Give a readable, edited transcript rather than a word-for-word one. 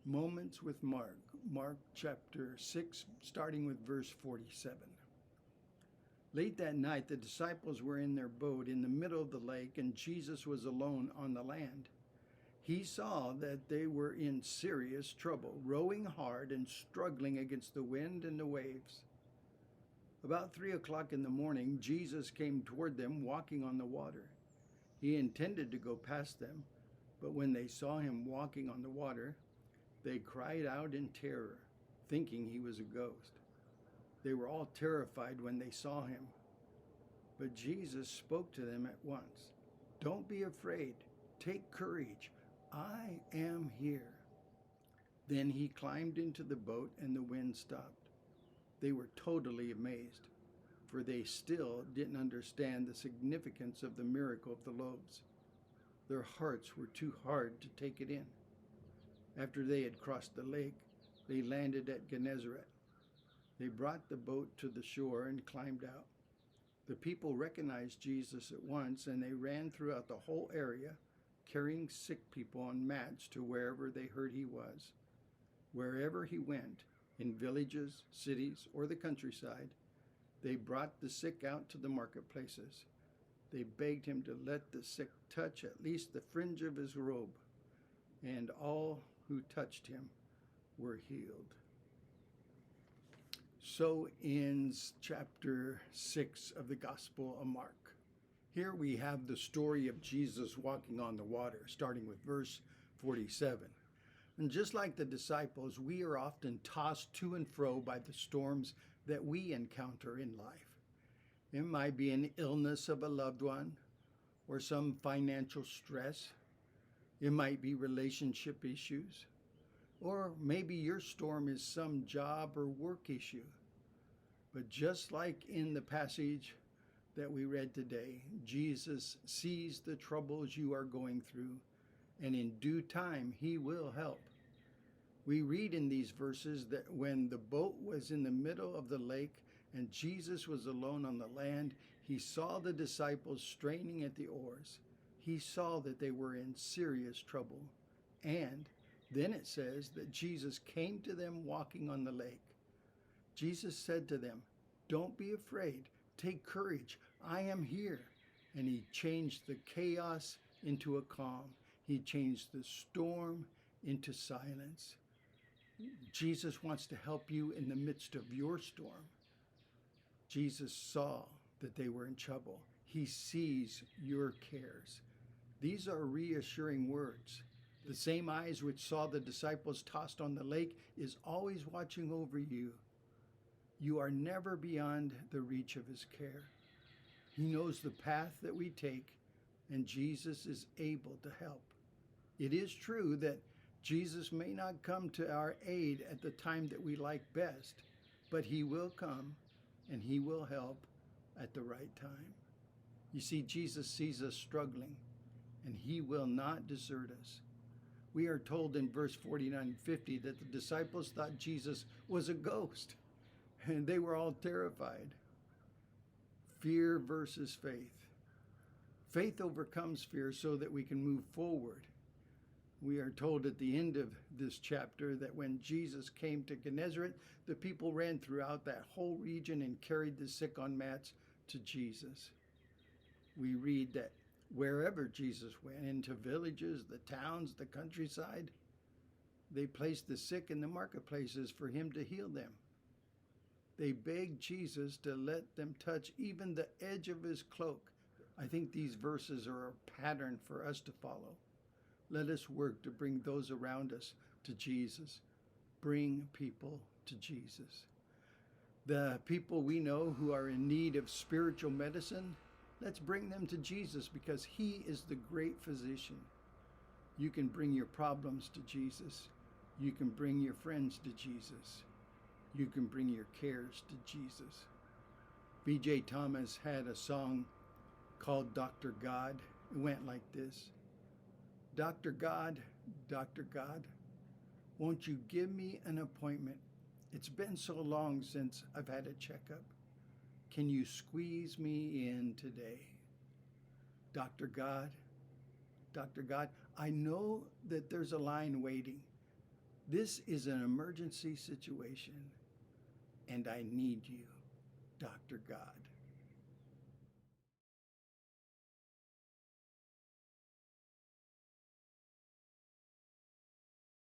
Moments with Mark chapter 6, starting with verse 47. Late that night, the disciples were in their boat in the middle of the lake, and Jesus was alone on the land. He saw that they were in serious trouble, rowing hard and struggling against the wind and the waves. About 3 o'clock in the morning, Jesus came toward them walking on the water. He intended to go past them, but when they saw him walking on the water, they cried out in terror, thinking he was a ghost. They were all terrified when they saw him. But Jesus spoke to them at once. "Don't be afraid. Take courage. I am here." Then he climbed into the boat and the wind stopped. They were totally amazed, for they still didn't understand the significance of the miracle of the loaves. Their hearts were too hard to take it in. After they had crossed the lake, they landed at Gennesaret. They brought the boat to the shore and climbed out. The people recognized Jesus at once, and they ran throughout the whole area, carrying sick people on mats to wherever they heard he was. Wherever he went, in villages, cities, or the countryside, they brought the sick out to the marketplaces. They begged him to let the sick touch at least the fringe of his robe, and all who touched him were healed. So ends chapter 6 of the Gospel of Mark. Here we have the story of Jesus walking on the water, starting with verse 47. And just like the disciples, we are often tossed to and fro by the storms that we encounter in life. It might be an illness of a loved one or some financial stress. It might be relationship issues. Or maybe your storm is some job or work issue. But just like in the passage that we read today, Jesus sees the troubles you are going through, and in due time, he will help. We read in these verses that when the boat was in the middle of the lake and Jesus was alone on the land, he saw the disciples straining at the oars. He saw that they were in serious trouble. And then it says that Jesus came to them walking on the lake. Jesus said to them, "Don't be afraid. Take courage. I am here." And he changed the chaos into a calm. He changed the storm into silence. Jesus wants to help you in the midst of your storm. Jesus saw that they were in trouble. He sees your cares. These are reassuring words. The same eyes which saw the disciples tossed on the lake is always watching over you. You are never beyond the reach of his care. He knows the path that we take, and Jesus is able to help. It is true that Jesus may not come to our aid at the time that we like best, but he will come and he will help at the right time. You see, Jesus sees us struggling, and he will not desert us. We are told in verse 49 and 50 that the disciples thought Jesus was a ghost, and they were all terrified. Fear versus faith. Faith overcomes fear so that we can move forward. We are told at the end of this chapter that when Jesus came to Gennesaret, the people ran throughout that whole region and carried the sick on mats to Jesus. We read that wherever Jesus went, into villages, the towns, the countryside, they placed the sick in the marketplaces for him to heal them. They begged Jesus to let them touch even the edge of his cloak. I think these verses are a pattern for us to follow. Let us work to bring those around us to Jesus. Bring people to Jesus. The people we know who are in need of spiritual medicine, let's bring them to Jesus because he is the great physician. You can bring your problems to Jesus. You can bring your friends to Jesus. You can bring your cares to Jesus. B.J. Thomas had a song called Dr. God. It went like this. Dr. God, won't you give me an appointment? It's been so long since I've had a checkup. Can you squeeze me in today? Dr. God, I know that there's a line waiting, This is an emergency situation, and I need you, Dr. God.